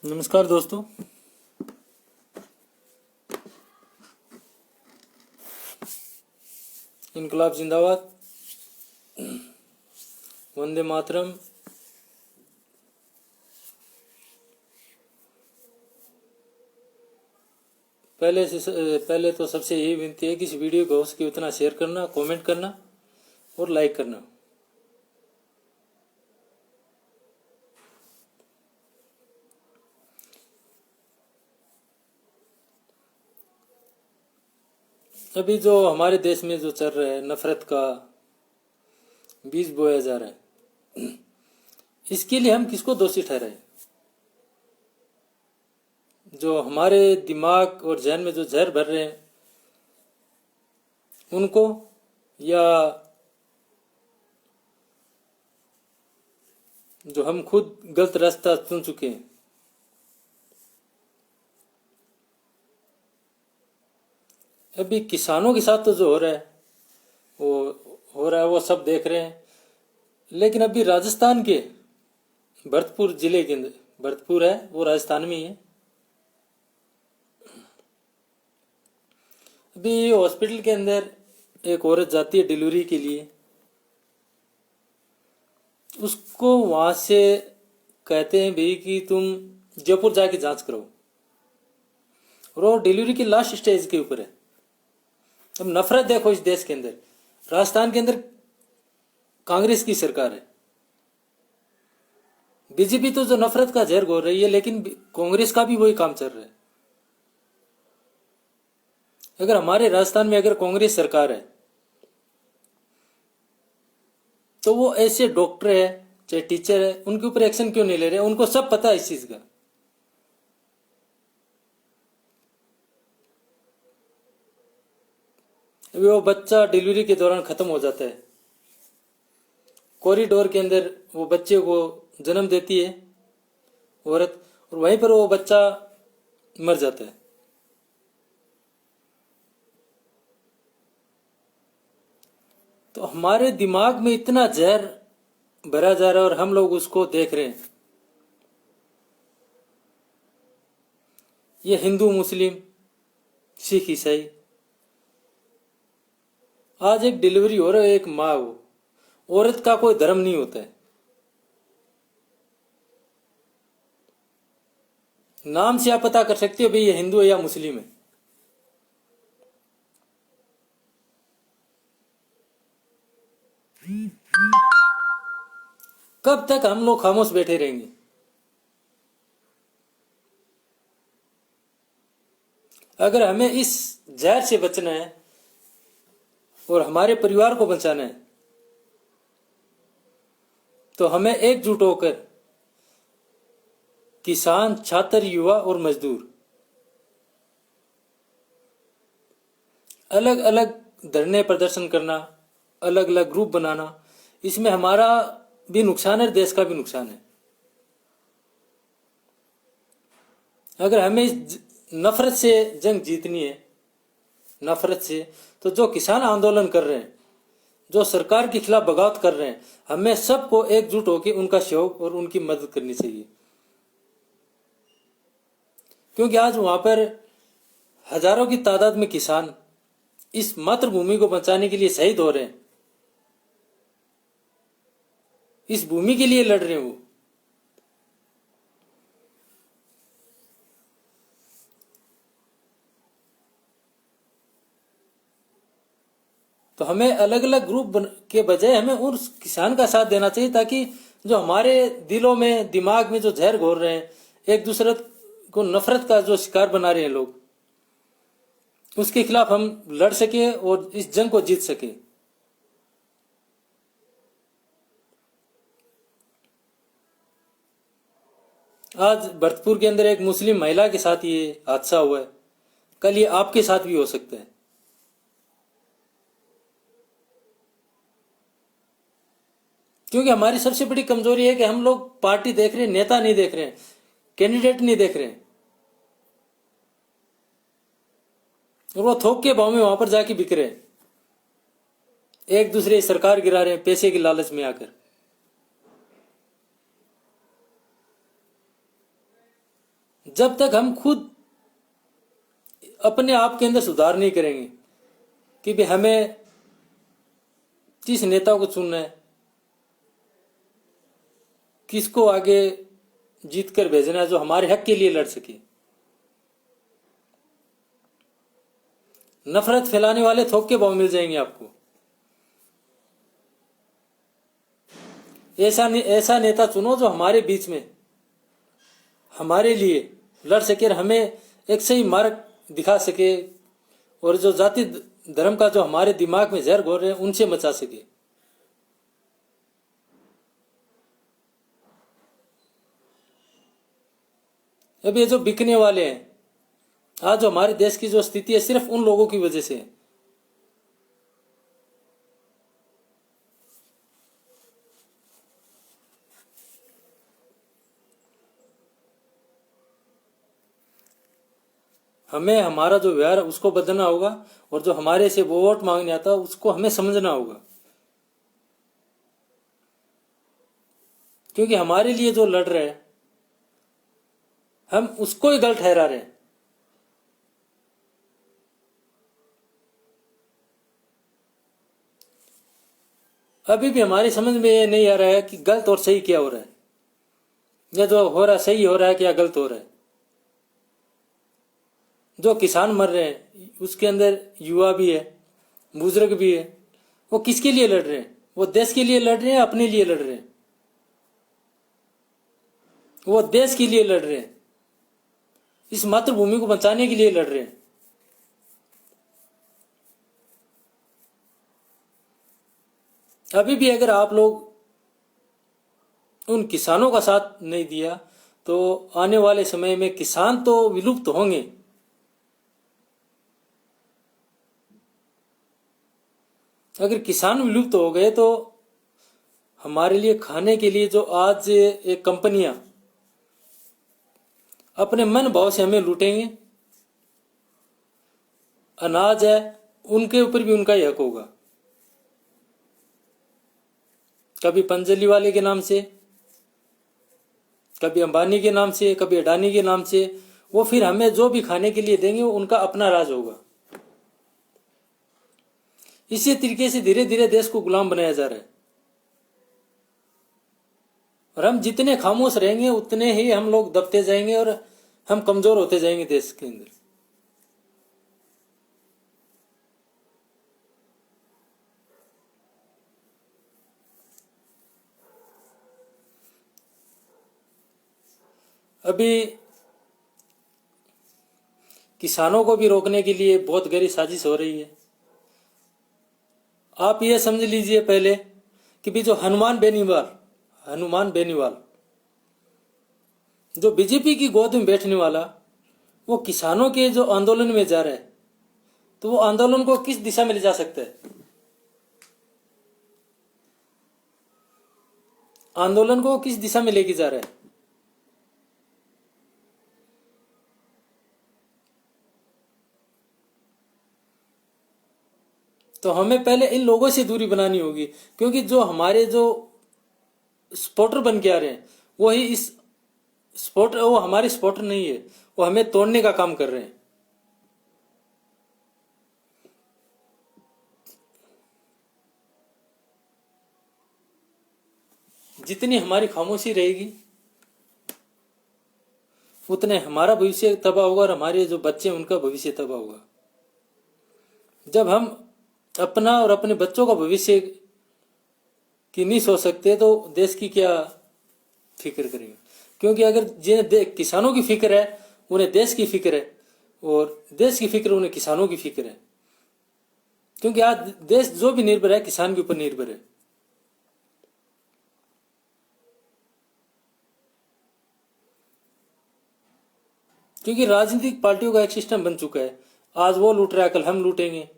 नमस्कार दोस्तों। इनकलाब जिंदाबाद। वंदे मातरम। पहले तो सबसे यही विनती है कि इस वीडियो को हो सके उतना शेयर करना, कमेंट करना और लाइक करना। अभी जो हमारे देश में जो चल रहा है, नफरत का बीज बोया जा रहा है, इसके लिए हम किसको दोषी ठहराएं? जो हमारे दिमाग और जहन में जो जहर भर रहे हैं उनको, या जो हम खुद गलत रास्ता चुन चुके हैं? अभी किसानों के साथ तो जो हो रहा है वो सब देख रहे हैं। लेकिन अभी राजस्थान के भरतपुर जिले के अंदर, भरतपुर है वो राजस्थान में ही है, अभी हॉस्पिटल के अंदर एक औरत जाती है डिलीवरी के लिए। उसको वहां से कहते हैं भाई कि तुम जयपुर जाके जांच करो, और वो डिलीवरी की लास्ट स्टेज के ऊपर है। अब नफरत देखो इस देश के अंदर। राजस्थान के अंदर कांग्रेस की सरकार है, बीजेपी तो जो नफरत का जहर घोल रही है, लेकिन कांग्रेस का भी वही काम चल रहा है। अगर हमारे राजस्थान में अगर कांग्रेस सरकार है तो वो ऐसे डॉक्टर है चाहे टीचर है, उनके ऊपर एक्शन क्यों नहीं ले रहे? उनको सब पता है इस चीज का। अभी वो बच्चा डिलीवरी के दौरान खत्म हो जाता है, कॉरिडोर के अंदर वो बच्चे को जन्म देती है औरत, और वहीं पर वो बच्चा मर जाता है। तो हमारे दिमाग में इतना जहर भरा जा रहा है और हम लोग उसको देख रहे हैं। ये हिंदू, मुस्लिम, सिख, ईसाई, आज एक डिलीवरी हो रहा है, एक माँ हो, औरत का कोई धर्म नहीं होता है। नाम से आप पता कर सकते हो भाई ये हिंदू है या मुस्लिम है। कब तक हम लोग खामोश बैठे रहेंगे? अगर हमें इस जहर से बचना है और हमारे परिवार को बचाना है तो हमें एकजुट होकर किसान, छात्र, युवा और मजदूर अलग अलग धरने प्रदर्शन करना, अलग अलग ग्रुप बनाना, इसमें हमारा भी नुकसान है, देश का भी नुकसान है। अगर हमें इस नफरत से जंग जीतनी है, नफरत से, तो जो किसान आंदोलन कर रहे हैं, जो सरकार के खिलाफ बगावत कर रहे हैं, हमें सबको एकजुट होकर उनका सहयोग और उनकी मदद करनी चाहिए। क्योंकि आज वहां पर हजारों की तादाद में किसान इस मातृभूमि को बचाने के लिए शहीद हो रहे हैं, इस भूमि के लिए लड़ रहे हैं वो। तो हमें अलग अलग ग्रुप के बजाय हमें उस किसान का साथ देना चाहिए, ताकि जो हमारे दिलों में, दिमाग में जो जहर घोल रहे हैं, एक दूसरे को नफरत का जो शिकार बना रहे हैं लोग, उसके खिलाफ हम लड़ सके और इस जंग को जीत सके। आज भरतपुर के अंदर एक मुस्लिम महिला के साथ ये हादसा हुआ है, कल ये आपके साथ भी हो सकता है। क्योंकि हमारी सबसे बड़ी कमजोरी है कि हम लोग पार्टी देख रहे हैं, नेता नहीं देख रहे हैं, कैंडिडेट नहीं देख रहे हैं, और वो थोक के भाव में वहां पर जाके बिक रहे हैं, एक दूसरे सरकार गिरा रहे हैं पैसे की लालच में आकर। जब तक हम खुद अपने आप के अंदर सुधार नहीं करेंगे कि भाई हमें किस नेता को चुनना है, किसको आगे जीत कर भेजना है जो हमारे हक के लिए लड़ सके। नफरत फैलाने वाले थोक के भाव मिल जाएंगे आपको। ऐसा नेता चुनो जो हमारे बीच में हमारे लिए लड़ सके और हमें एक सही मार्ग दिखा सके, और जो जाति धर्म का जो हमारे दिमाग में जहर घोर रहे हैं उनसे बचा सके। अब ये जो बिकने वाले हैं, आज जो हमारे देश की जो स्थिति है सिर्फ उन लोगों की वजह से है। हमें हमारा जो व्यवहार है उसको बदलना होगा, और जो हमारे से वोट मांगने आता है उसको हमें समझना होगा, क्योंकि हमारे लिए जो लड़ रहे हैं हम उसको ही गलत ठहरा रहे हैं। अभी भी हमारी समझ में ये नहीं आ रहा है कि गलत और सही क्या हो रहा है, या जो हो रहा है सही हो रहा है क्या गलत हो रहा है। जो किसान मर रहे हैं उसके अंदर युवा भी है, बुजुर्ग भी है। वो किसके लिए लड़ रहे हैं? वो देश के लिए लड़ रहे हैं, अपने लिए लड़ रहे हैं? वो देश के लिए लड़ रहे हैं, इस मातृभूमि को बचाने के लिए लड़ रहे हैं। अभी भी अगर आप लोग उन किसानों का साथ नहीं दिया तो आने वाले समय में किसान तो विलुप्त होंगे। अगर किसान विलुप्त हो गए तो हमारे लिए खाने के लिए जो आज एक कंपनियां अपने मन भाव से हमें लूटेंगे, अनाज है उनके ऊपर भी उनका ही हक होगा। कभी पंजली वाले के नाम से, कभी अंबानी के नाम से, कभी अडानी के नाम से, वो फिर हमें जो भी खाने के लिए देंगे वो उनका अपना राज होगा। इसी तरीके से धीरे धीरे देश को गुलाम बनाया जा रहा है, और हम जितने खामोश रहेंगे उतने ही हम लोग दबते जाएंगे और हम कमजोर होते जाएंगे देश के अंदर। अभी किसानों को भी रोकने के लिए बहुत गहरी साजिश हो रही है। आप ये समझ लीजिए पहले कि भी जो हनुमान बेनीवाल जो बीजेपी की गोद में बैठने वाला, वो किसानों के जो आंदोलन में जा रहा है, तो वो आंदोलन को किस दिशा में ले जा सकता है? आंदोलन को किस दिशा में लेके जा रहा है? तो हमें पहले इन लोगों से दूरी बनानी होगी, क्योंकि जो हमारे जो सपोर्टर बन के आ रहे हैं वही इस सपोर्टर, वो हमारे सपोर्टर नहीं है, वो हमें तोड़ने का काम कर रहे हैं। जितनी हमारी खामोशी रहेगी उतने हमारा भविष्य तबाह होगा और हमारे जो बच्चे हैं उनका भविष्य तबाह होगा। जब हम अपना और अपने बच्चों का भविष्य की नहीं सोच सकते तो देश की क्या फिक्र करेंगे? क्योंकि अगर जिन्हें किसानों की फिक्र है उन्हें देश की फिक्र है, और देश की फिक्र उन्हें किसानों की फिक्र है, क्योंकि आज देश जो भी निर्भर है किसान के ऊपर निर्भर है। क्योंकि राजनीतिक पार्टियों का एक सिस्टम बन चुका है, आज वो लूट रहा है कल हम लूटेंगे।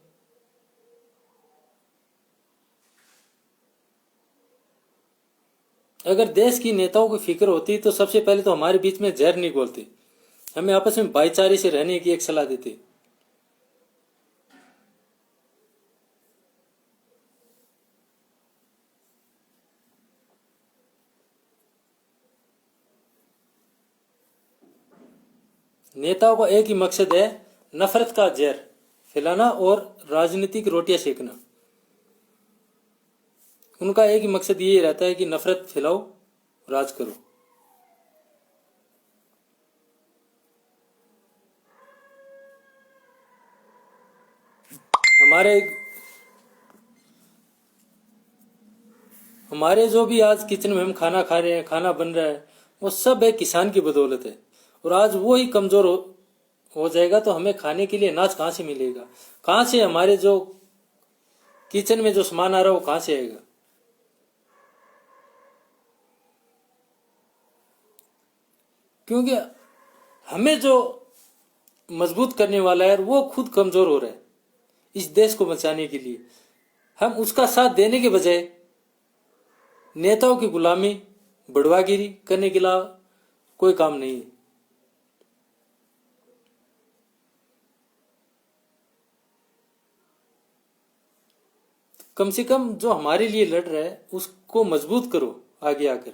अगर देश की नेताओं की फिक्र होती तो सबसे पहले तो हमारे बीच में जहर नहीं घोलते, हमें आपस में भाईचारे से रहने की एक सलाह देते। नेताओं का एक ही मकसद है, नफरत का जहर फैलाना और राजनीतिक रोटियां सेकना। उनका एक ही मकसद ये रहता है कि नफरत फैलाओ, राज करो। हमारे हमारे जो भी आज किचन में हम खाना खा रहे हैं, खाना बन रहा है, वो सब एक किसान की बदौलत है। और आज वो ही कमजोर हो जाएगा तो हमें खाने के लिए अनाज कहां से मिलेगा? कहां से हमारे जो किचन में जो सामान आ रहा है वो कहां से आएगा? क्योंकि हमें जो मजबूत करने वाला है वो खुद कमजोर हो रहा है। इस देश को बचाने के लिए हम उसका साथ देने के बजाय नेताओं की गुलामी, बड़वागिरी करने के अलावा कोई काम नहीं है। कम से कम जो हमारे लिए लड़ रहा है उसको मजबूत करो आगे आकर।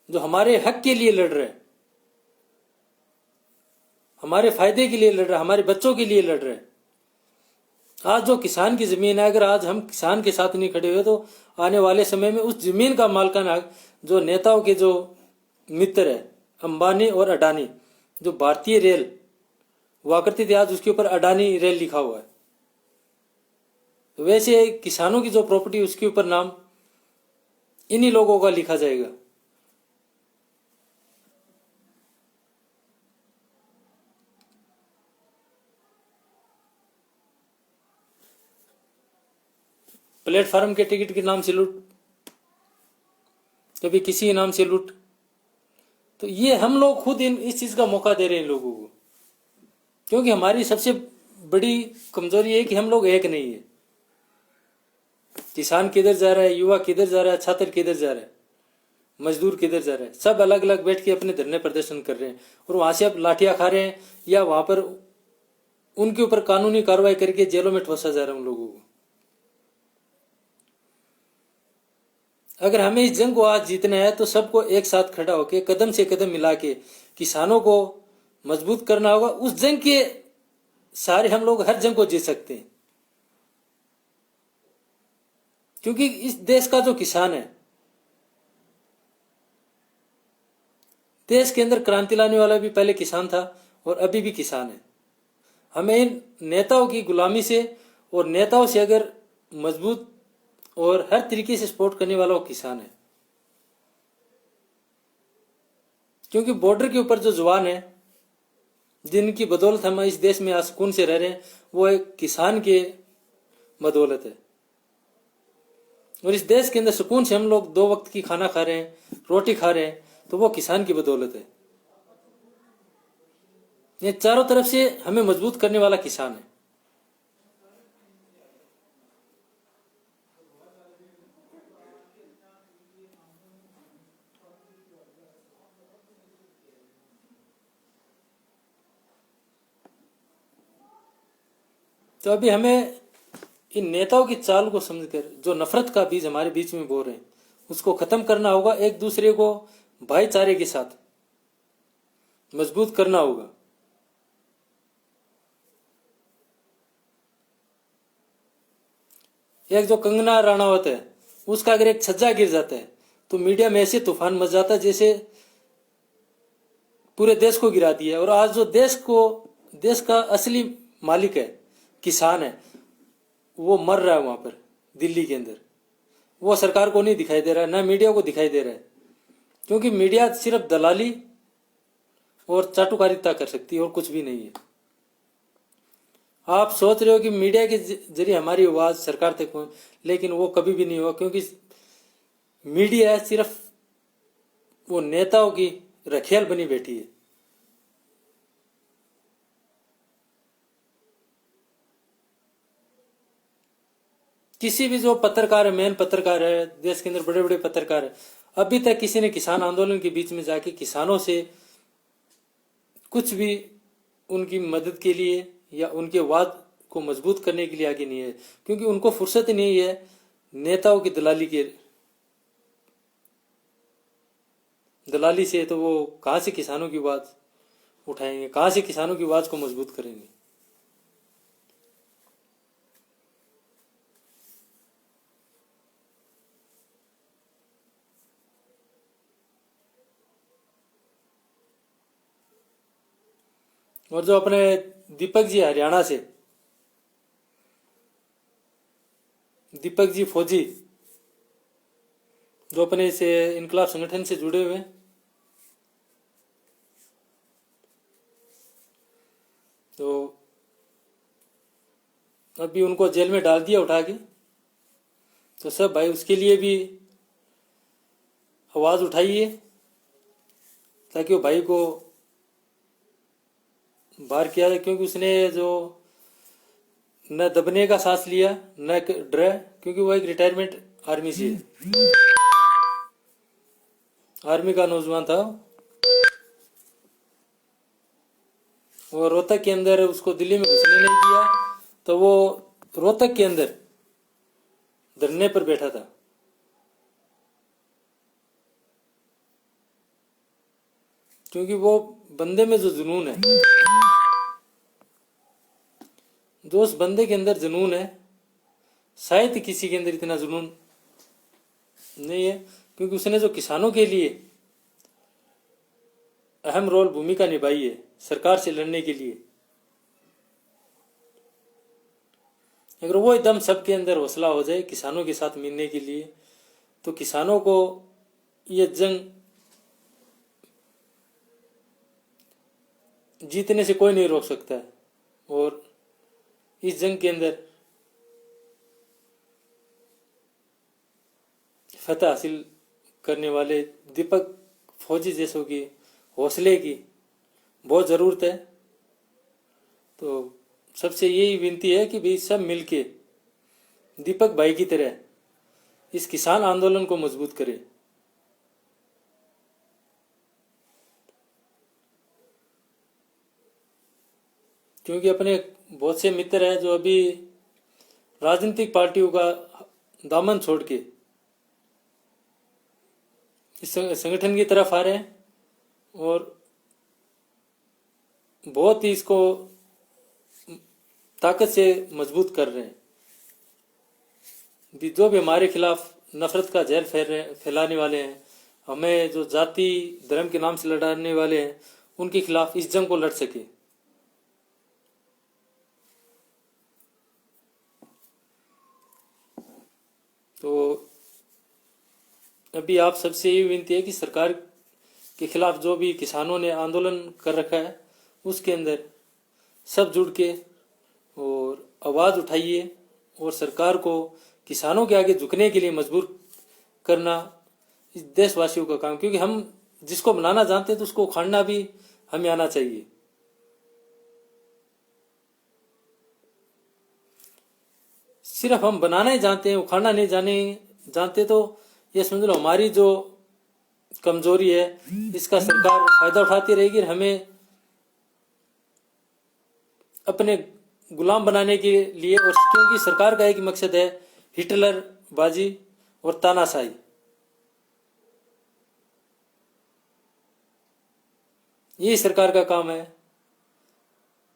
जो हमारे हक के लिए लड़ रहा है, हमारे फायदे के लिए लड़ रहा है, हमारे बच्चों के लिए लड़ रहा है। आज जो किसान की जमीन है, अगर आज हम किसान के साथ नहीं खड़े हुए तो आने वाले समय में उस जमीन का मालिकाना जो नेताओं के जो मित्र है, अंबानी और अडानी, जो भारतीय रेल हुआ करती थी, आज उसके ऊपर अडानी रेल लिखा हुआ है। तो वैसे किसानों की जो प्रॉपर्टी उसके ऊपर नाम इन्हीं लोगों का लिखा जाएगा। प्लेटफार्म के टिकट के नाम से लूट, कभी किसी नाम से लूट। तो ये हम लोग खुद इस चीज का मौका दे रहे हैं लोगों को। क्योंकि हमारी सबसे बड़ी कमजोरी है कि हम लोग एक नहीं है। किसान किधर जा रहा है, युवा किधर जा रहा है, छात्र किधर जा रहा है, मजदूर किधर जा रहा है, सब अलग अलग बैठ के अपने धरने प्रदर्शन कर रहे हैं। और वहां से अब लाठियां खा रहे हैं या वहां पर उनके ऊपर कानूनी कार्रवाई करके जेलों में ठोसा जा रहा है उन लोगों को। अगर हमें इस जंग को आज जीतना है तो सबको एक साथ खड़ा होकर कदम से कदम मिला के किसानों को मजबूत करना होगा। उस जंग के सारे हम लोग हर जंग को जीत सकते हैं। क्योंकि इस देश का जो किसान है, देश के अंदर क्रांति लाने वाला भी पहले किसान था और अभी भी किसान है। हमें इन नेताओं की गुलामी से और नेताओं से अगर मजबूत और हर तरीके से सपोर्ट करने वाला वो किसान है। क्योंकि बॉर्डर के ऊपर जो जवान है, जिनकी बदौलत हम इस देश में सुकून से रह रहे हैं, वो एक किसान के बदौलत है। और इस देश के अंदर सुकून से हम लोग 2 वक्त की खाना खा रहे हैं, रोटी खा रहे हैं, तो वो किसान की बदौलत है। ये चारों तरफ से हमें मजबूत करने वाला किसान है। तो अभी हमें इन नेताओं की चाल को समझकर जो नफरत का बीज हमारे बीच में बो रहे हैं उसको खत्म करना होगा। एक दूसरे को भाईचारे के साथ मजबूत करना होगा। एक जो कंगना राणावत है, उसका अगर एक छज्जा गिर जाता है तो मीडिया में ऐसे तूफान मच जाता है जैसे पूरे देश को गिरा दिया। और आज जो देश का असली मालिक है, किसान है, वो मर रहा है वहां पर दिल्ली के अंदर। वो सरकार को नहीं दिखाई दे रहा है, ना मीडिया को दिखाई दे रहा है। क्योंकि मीडिया सिर्फ दलाली और चाटुकारिता कर सकती है और कुछ भी नहीं है। आप सोच रहे हो कि मीडिया के जरिए हमारी आवाज सरकार तक पहुंच, लेकिन वो कभी भी नहीं हुआ। क्योंकि मीडिया सिर्फ वो नेताओं की रखेल बनी बैठी है। किसी भी जो पत्रकार है, मेन पत्रकार है, देश के अंदर बड़े बड़े पत्रकार है, अभी तक किसी ने किसान आंदोलन के बीच में जाके किसानों से कुछ भी उनकी मदद के लिए या उनके वाद को मजबूत करने के लिए आगे नहीं है। क्योंकि उनको फुर्सत ही नहीं है नेताओं की दलाली से। तो वो कहां से किसानों की बात उठाएंगे, कहाँ से किसानों की आवाज को मजबूत करेंगे। और जो अपने दीपक जी हरियाणा से, दीपक जी फौजी, जो अपने से इनकलाब संगठन से जुड़े हुए, तो अभी उनको जेल में डाल दिया उठा के। तो सब भाई उसके लिए भी आवाज उठाइए ताकि वो भाई को बाहर किया जाए, क्योंकि उसने जो न दबने का सांस लिया न डरा, क्योंकि वो एक रिटायरमेंट आर्मी से, आर्मी का नौजवान था। वो रोहतक के अंदर उसको दिल्ली में घुसने नहीं दिया, तो वो रोहतक के अंदर धरने पर बैठा था। क्योंकि वो बंदे में जो जुनून है, जो उस बंदे के अंदर जुनून है, शायद किसी के अंदर इतना जुनून नहीं है। क्योंकि उसने जो किसानों के लिए अहम रोल भूमिका निभाई है सरकार से लड़ने के लिए, अगर वो एकदम सबके अंदर हौसला हो जाए किसानों के साथ मिलने के लिए, तो किसानों को ये जंग जीतने से कोई नहीं रोक सकता है। और इस जंग के अंदर फतह हासिल करने वाले दीपक फौजी जैसों की हौसले की बहुत ज़रूरत है। तो सबसे यही विनती है कि भाई सब मिलके दीपक भाई की तरह इस किसान आंदोलन को मजबूत करें। क्योंकि अपने बहुत से मित्र हैं जो अभी राजनीतिक पार्टियों का दामन छोड़ के इस संगठन की तरफ आ रहे हैं और बहुत ही इसको ताकत से मजबूत कर रहे हैं। जो भी हमारे खिलाफ नफरत का जहर फैलाने वाले हैं, हमें जो जाति धर्म के नाम से लड़ाने वाले हैं, उनके खिलाफ इस जंग को लड़ सके। तो अभी आप सबसे ये विनती है कि सरकार के खिलाफ जो भी किसानों ने आंदोलन कर रखा है उसके अंदर सब जुड़ के और आवाज़ उठाइए और सरकार को किसानों के आगे झुकने के लिए मजबूर करना इस देशवासियों का काम। क्योंकि हम जिसको बनाना जानते हैं तो उसको उखाड़ना भी हमें आना चाहिए। सिर्फ हम बनाना ही जानते हैं, उखाड़ना नहीं जानते, तो ये समझ लो हमारी जो कमजोरी है इसका सरकार फायदा उठाती रहेगी। हमें अपने गुलाम बनाने के लिए, और क्योंकि सरकार का एक मकसद है हिटलर बाजी और तानाशाही। यही सरकार का काम है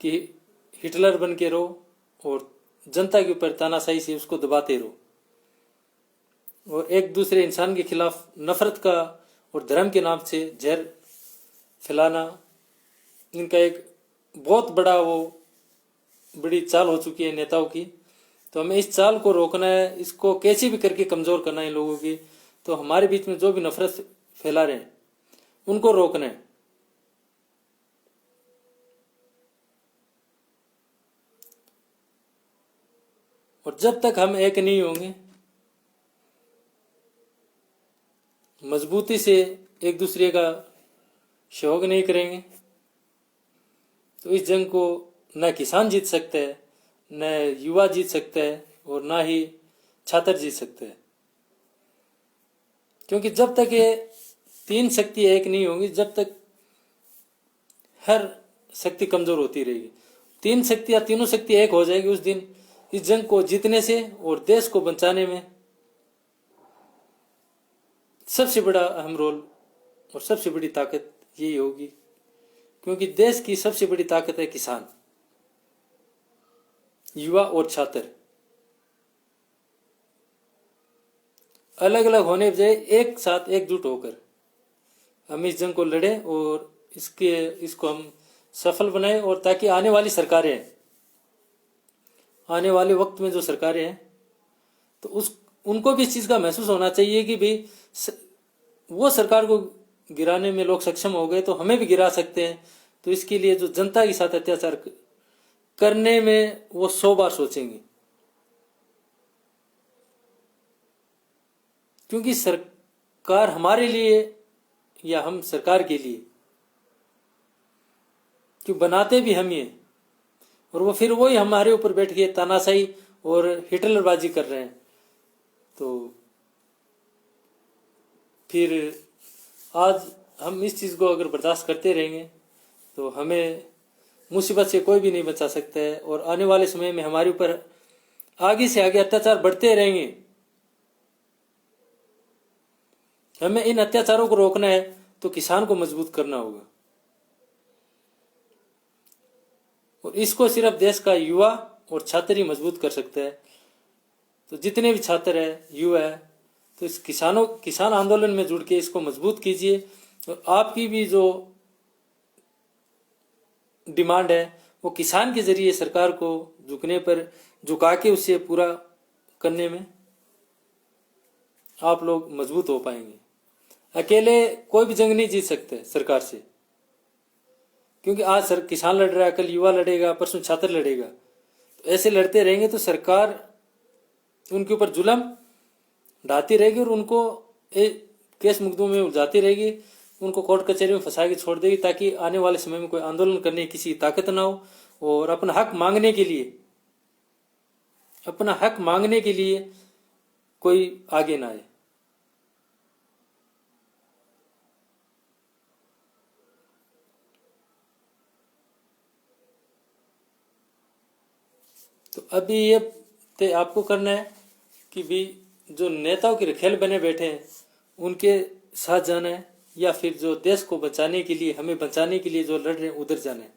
कि हिटलर बन के रहो और जनता के ऊपर तानाशाही से उसको दबाते रहो और एक दूसरे इंसान के खिलाफ नफरत का और धर्म के नाम से जहर फैलाना इनका एक बहुत बड़ी चाल हो चुकी है नेताओं की। तो हमें इस चाल को रोकना है, इसको कैसे भी करके कमजोर करना है लोगों की। तो हमारे बीच में जो भी नफरत फैला रहे हैं उनको रोकना है। और जब तक हम एक नहीं होंगे, मजबूती से एक दूसरे का सहयोग नहीं करेंगे, तो इस जंग को न किसान जीत सकते हैं, न युवा जीत सकते हैं और न ही छात्र जीत सकते हैं। क्योंकि जब तक ये तीन शक्ति एक नहीं होंगी, जब तक हर शक्ति कमजोर होती रहेगी। तीन शक्तियां, तीनों शक्ति एक हो जाएगी उस दिन इस जंग को जीतने से और देश को बचाने में सबसे बड़ा अहम रोल और सबसे बड़ी ताकत यही होगी। क्योंकि देश की सबसे बड़ी ताकत है किसान, युवा और छात्र। अलग अलग होने बजाय एक साथ एकजुट होकर हम इस जंग को लड़ें और इसको हम सफल बनाएं, और ताकि आने वाली सरकारें, आने वाले वक्त में जो सरकारें हैं, तो उनको भी इस चीज़ का महसूस होना चाहिए कि भाई वो सरकार को गिराने में लोग सक्षम हो गए तो हमें भी गिरा सकते हैं। तो इसके लिए जो जनता के साथ अत्याचार करने में वो 100 बार सोचेंगे, क्योंकि सरकार हमारे लिए या हम सरकार के लिए क्यों बनाते भी हम ही हैं, और वो फिर वही हमारे ऊपर बैठ के तानाशाही और हिटलरबाजी कर रहे हैं। तो फिर आज हम इस चीज़ को अगर बर्दाश्त करते रहेंगे तो हमें मुसीबत से कोई भी नहीं बचा सकता है, और आने वाले समय में हमारे ऊपर आगे से आगे अत्याचार बढ़ते रहेंगे। हमें इन अत्याचारों को रोकना है तो किसान को मजबूत करना होगा, और इसको सिर्फ देश का युवा और छात्र ही मजबूत कर सकते हैं। तो जितने भी छात्र है, युवा है, तो इस किसान आंदोलन में जुड़ के इसको मजबूत कीजिए, और आपकी भी जो डिमांड है वो किसान के जरिए सरकार को झुकने पर झुका के उससे पूरा करने में आप लोग मजबूत हो पाएंगे। अकेले कोई भी जंग नहीं जीत सकते सरकार से, क्योंकि आज किसान लड़ रहा है, कल युवा लड़ेगा, परसों छात्र लड़ेगा। तो ऐसे लड़ते रहेंगे तो सरकार उनके ऊपर जुल्म ढाती रहेगी और उनको केस मुकदमों में उलझाती रहेगी, उनको कोर्ट कचहरी में फंसा के छोड़ देगी, ताकि आने वाले समय में कोई आंदोलन करने की किसी ताकत ना हो, और अपना हक मांगने के लिए कोई आगे ना आए। तो अभी ये आपको करना है कि भी जो नेताओं के रखेल बने बैठे हैं उनके साथ जाना है, या फिर जो देश को बचाने के लिए, हमें बचाने के लिए जो लड़ रहे हैं उधर जाना है,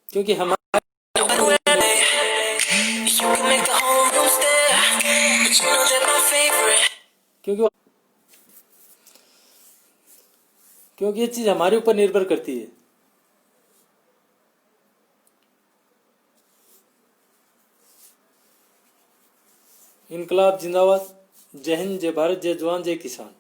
क्योंकि हमारे क्योंकि ये चीज हमारे ऊपर निर्भर करती है। इनकलाब जिंदाबाद। जय हिंद, जय भारत, जय जवान, जय किसान।